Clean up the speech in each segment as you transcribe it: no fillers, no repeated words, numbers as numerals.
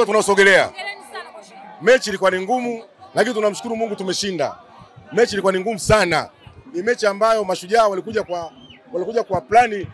hatua tunaosogelea. Mechi ilikuwa ni ngumu, lakini tunamshukuru Mungu tumeshinda. Mechi ilikuwa ni ngumu sana. Ni mechi ambayo Mashujaa walikuja kwa plani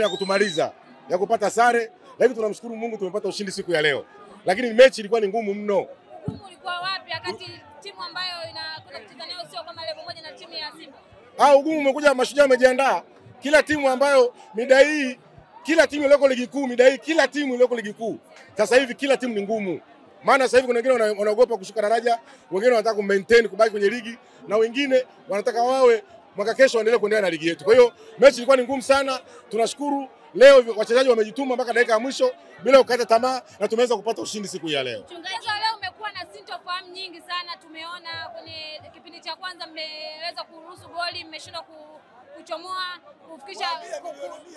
ya kutumaliza, ya kupata sare, lakini tunamshukuru Mungu tumepata ushindi siku ya leo. Lakini mechi ilikuwa ni ngumu mno. Ngumu ilikuwa wapi wakati timu ambayo inakwenda kucheza nayo sio kama level moja na timu ya Simba? Ugumu umekuja, Mashujaa wamejiandaa. Kila timu ambayo mida hii, kila timu iliyoko ligi kuu mida hii, kila timu iliyoko ligi kuu sasa hivi kila timu ni ngumu. Maana sasa hivi kuna wengine wanaogopa kushuka daraja, wengine wanataka kumaintain kubaki kwenye ligi, na wengine wanataka wawe mwaka kesho waendelee kuendelea na ligi yetu. Kwa hiyo mechi ilikuwa ni ngumu sana. Tunashukuru leo wachezaji wamejituma mpaka dakika ya mwisho bila kukata tamaa, na tumeweza kupata ushindi siku ya leo. Mchungaji, leo umekuwa na sintofahamu nyingi sana. Tumeona kwenye kipindi cha kwanza mmeweza kuruhusu goli, mmeshindwa kuchomoa kufikisha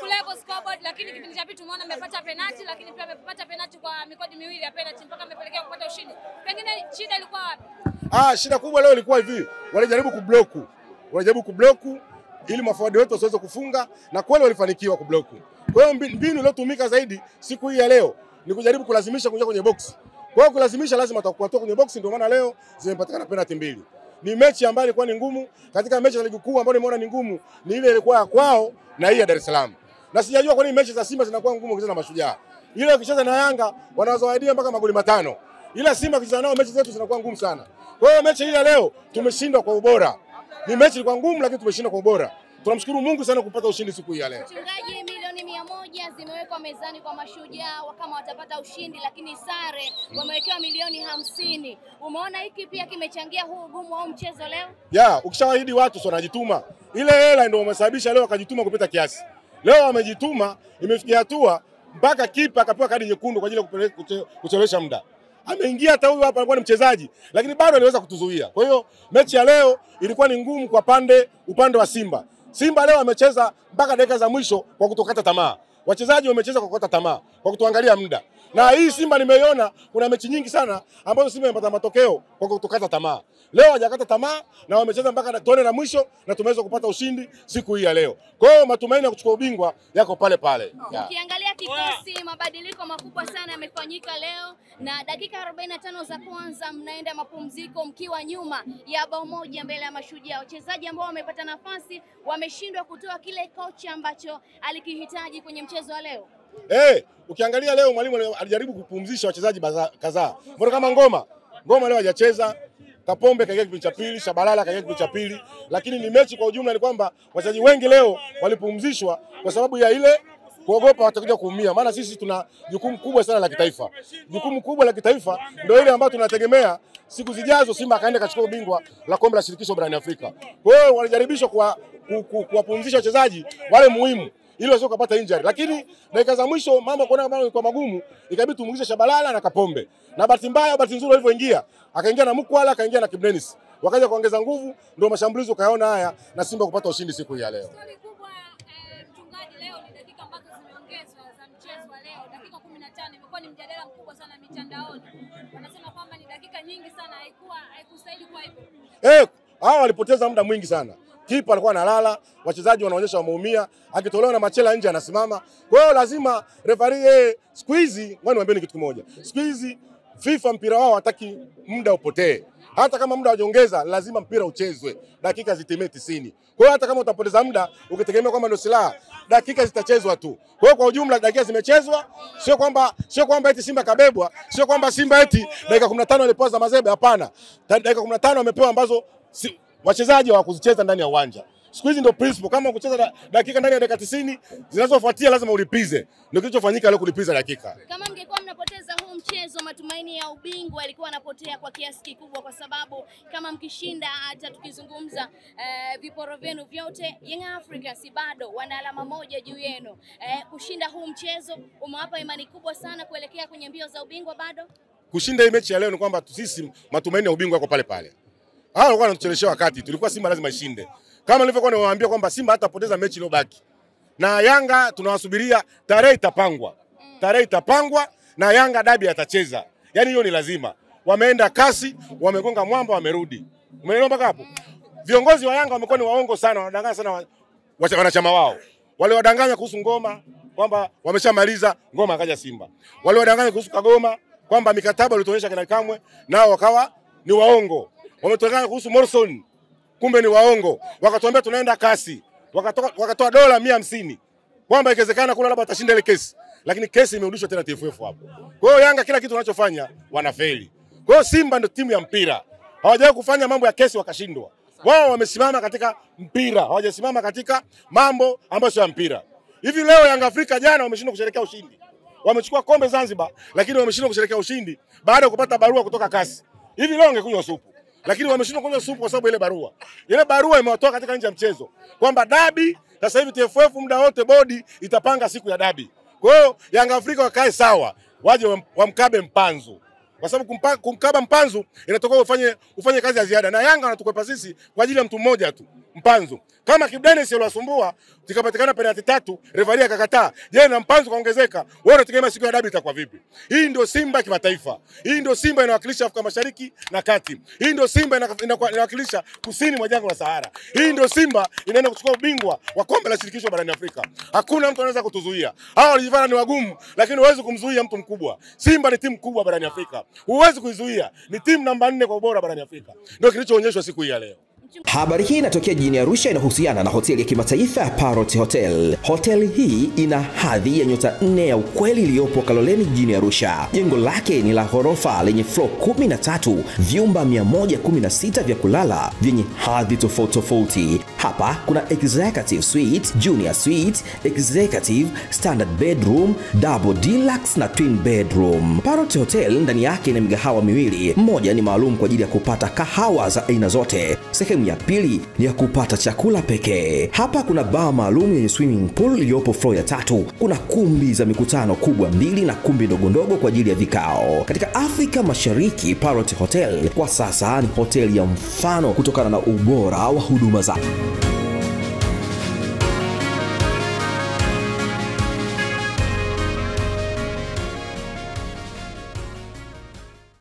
kulevel scoreboard, lakini kipindi cha pili tumeona mmepata penalti, lakini pia mmepata penalti kwa mikodi miwili ya penalti mpaka mmepelekea kupata ushindi. Pengine shida ilikuwa wapi? Shida kubwa leo ilikuwa hivi, walijaribu kubloku ili maforward wetu wasiweze kufunga, na kweli walifanikiwa kubloku. Kwa hiyo mbinu iliyotumika zaidi siku hii ya leo ni kujaribu kulazimisha kuingia kwenye box. Kwa hiyo kulazimisha lazima atakuatoa kwenye box, ndio maana leo zimepatikana penalti mbili. Ni mechi ambayo ilikuwa ni ngumu. Katika mechi za ligi kuu ambayo nimeona ni ngumu ni ile ilikuwa ya kwao na hii ya Dar es Salaam. Na sijajua kwa nini mechi za Simba zinakuwa ngumu kucheza na Mashujaa. Ile ukicheza na Yanga wanawazawadia mpaka magoli 5. Ila Simba ukicheza nao mechi zetu zinakuwa ngumu sana. Kwa hiyo mechi hii ya leo tumeshindwa kwa ubora. Ni mechi ilikuwa ngumu, lakini tumeshindwa kwa ubora. Tunamshukuru Mungu sana kupata ushindi siku hii ya leo. Mchungaji, milioni 100 zimewekwa mezani kwa Mashujaa kama watapata ushindi, lakini sare wamewekewa milioni 50. Umeona hiki pia kimechangia huu ugumu wa mchezo leo? Ukishawaahidi watu sio wanajituma. Ile hela ndio wamesababisha leo akajituma kupita kiasi. Leo wamejituma, imefikia hatua mpaka kipa akapewa kadi nyekundu kwa ajili ya kuchelewesha muda. Ameingia hata huyu hapa alikuwa ni mchezaji, lakini bado aliweza kutuzuia. Kwa hiyo mechi ya leo ilikuwa ni ngumu kwa upande wa Simba. Simba leo amecheza mpaka dakika za mwisho kwa kutokata tamaa. Wachezaji wamecheza kwa kukata tamaa, kwa kutuangalia muda. Na hii Simba nimeiona kuna mechi nyingi sana ambazo Simba imepata matokeo kwa kutokata tamaa. Leo hawajakata tamaa na wamecheza mpaka tone la mwisho na tumeweza kupata ushindi siku hii ya leo. Kwa hiyo matumaini ya kuchukua ubingwa yako pale pale. Ukiangalia kikosi, mabadiliko makubwa sana yamefanyika leo, na dakika 45 za kwanza mnaenda mapumziko mkiwa nyuma ya bao moja mbele ya Mashujaa. Wachezaji ambao wamepata nafasi wameshindwa kutoa kile kocha ambacho alikihitaji kwenye mchezo wa leo. Ukiangalia leo mwalimu alijaribu kupumzisha wachezaji kadhaa. Mbona kama Ngoma leo hajacheza, Kapombe kaingia kipindi cha pili, Shabalala kaingia kipindi cha pili, lakini ni mechi kwa ujumla ni kwamba wachezaji wengi leo walipumzishwa kwa sababu ya ile kuogopa watakuja kuumia. Maana sisi tuna jukumu kubwa sana la kitaifa. Jukumu kubwa la kitaifa ndio ile ambayo tunategemea siku zijazo Simba akaenda kachukua ubingwa la kombe la shirikisho barani Afrika. Kwa hiyo walijaribishwa kuwapumzisha wachezaji wale muhimu ili wasio kupata injury, lakini dakika za mwisho mambo kwa magumu, ikabidi tumuingize Shabalala na Kapombe. Na bahati nzuri walivyoingia, akaingia na Mukwala, akaingia na Kibdenis. Wakaja kuongeza nguvu, ndio mashambulizi ukaona haya na Simba kupata ushindi siku hii ya leo. Swali kubwa mchungaji, leo ni dakika ambazo zimeongezwa za mchezo wa leo. Dakika 15 imekuwa ni mjadala mkubwa sana mitandaoni. Wanasema kwamba ni dakika nyingi sana, haikustahili kwa hivyo. Hao walipoteza muda mwingi sana. Kipa alikuwa analala, wachezaji wanaonyesha wameumia, akitolewa na Machela nje anasimama. Kwa hiyo lazima referee siku hizi, niwaambie kitu kimoja. Siku hizi FIFA mpira wao hataki muda upotee. Hata kama muda hujaongeza, lazima mpira uchezwe. Dakika zitimie 90. Kwa hiyo hata kama utapoteza muda ukitegemea kwamba ndio silaha, dakika zitachezwa tu. Kwa hiyo kwa ujumla dakika zimechezwa, sio kwamba eti Simba kabebwa, sio kwamba Simba eti dakika 15 alipoa za mazebe, hapana. Dakika 15 wamepewa ambazo wachezaji hawakuzicheza ndani ya uwanja. Siku hizi ndio principle, kama kucheza dakika ndani ya dakika 90 zinazofuatia lazima ulipize. Ndio kilichofanyika leo, kulipiza dakika. Kama mngekuwa mnapoteza huu mchezo, matumaini ya ubingwa yalikuwa yanapotea kwa kiasi kikubwa, kwa sababu kama mkishinda, hata tukizungumza viporo vyenu vyote, Young Africans bado wana alama moja juu yenu. Kushinda huu mchezo umewapa imani kubwa sana kuelekea kwenye mbio za ubingwa bado. Kushinda hii mechi ya leo ni kwamba sisi matumaini ya ubingwa yako pale pale. Hao walikuwa wanatuchelewesha wakati. Tulikuwa Simba lazima ishinde. Kama nilivyokuwa niwaambia kwamba Simba hatapoteza mechi iliyobaki. Na Yanga tunawasubiria, tarehe itapangwa. Tarehe itapangwa na Yanga dabi atacheza. Yaani hiyo ni lazima. Wameenda kasi, wamegonga mwamba, wamerudi. Umeelewa mpaka hapo? Viongozi wa Yanga wamekuwa ni waongo sana, wanadanganya sana wanachama wao. Wale wadanganya kuhusu Ngoma kwamba wameshamaliza, Ngoma akaja Simba. Wale wadanganya kuhusu Kagoma kwamba mikataba walituonyesha kina Kamwe nao wakawa ni waongo. Wametokana kuhusu Morrison, kumbe ni waongo. Wakatuambia tunaenda kasi. Wakatoa dola 150 kwamba ikiwezekana kuna labda atashinda ile kesi. Lakini kesi imerudishwa tena TFF hapo. Kwa hiyo Yanga kila kitu wanachofanya wanafeli. Kwa hiyo Simba ndio timu ya mpira. Hawajawahi kufanya mambo ya kesi wakashindwa. Wao wamesimama katika mpira, hawajasimama katika mambo ambayo sio ya mpira. Hivi leo Yanga Afrika jana wameshindwa kusherehekea ushindi. Wamechukua kombe Zanzibar, lakini wameshindwa kusherehekea ushindi baada ya kupata barua kutoka kasi. Hivi leo wangekunywa supu, lakini wameshindwa kunywa supu kwa sababu ile barua. Ile barua imewatoa katika nje ya mchezo. Kwamba dabi sasa hivi TFF muda wote bodi itapanga siku ya dabi. Kwa hiyo Yanga Afrika wakae sawa, waje wamkabe Mpanzu. Kwa sababu kumkaba Mpanzu inatoka ufanye kazi ya ziada, na Yanga wanatukwepa sisi kwa ajili ya mtu mmoja tu, Mpanzu. Kama Kibu Denis aliwasumbua tikapatikana penalti 3, refaria akakataa. Je, na Mpanzu kaongezeka? Wewe unategemea siku ya dabi itakuwa vipi? Hii ndio Simba kimataifa. Hii ndio Simba inawakilisha Afrika Mashariki na Kati. Hii ndio Simba inawakilisha kusini mwa jangwa la Sahara. Hii ndio Simba inaenda kuchukua ubingwa wa kombe la shirikisho barani Afrika. Hakuna mtu anaweza kutuzuia. Hao walijifanya ni wagumu, lakini huwezi kumzuia mtu mkubwa. Simba ni timu kubwa barani Afrika. Huwezi kuizuia. Ni timu namba 4 kwa ubora barani Afrika. Ndio kilichoonyeshwa siku hii ya leo. Habari hii inatokea jijini Arusha, inahusiana na hoteli ya kimataifa ya Parrot Hotel. Hoteli hii ina hadhi ya nyota 4 ya ukweli iliyopo Kaloleni jijini Arusha. Jengo lake ni la ghorofa lenye floor 13, vyumba 116 vya kulala vyenye hadhi tofauti. Hapa kuna executive suite, junior suite, executive, standard bedroom, double deluxe na twin bedroom. Parrot Hotel ndani yake ina migahawa miwili. Mmoja ni maalum kwa ajili ya kupata kahawa za aina zote. Sehemu ya pili ni ya kupata chakula pekee. Hapa kuna bar maalum yenye swimming pool iliyopo floor ya 3. Kuna kumbi za mikutano kubwa 2 na kumbi ndogo kwa ajili ya vikao. Katika Afrika Mashariki, Parrot Hotel kwa sasa ni hoteli ya mfano kutokana na ubora wa huduma zake.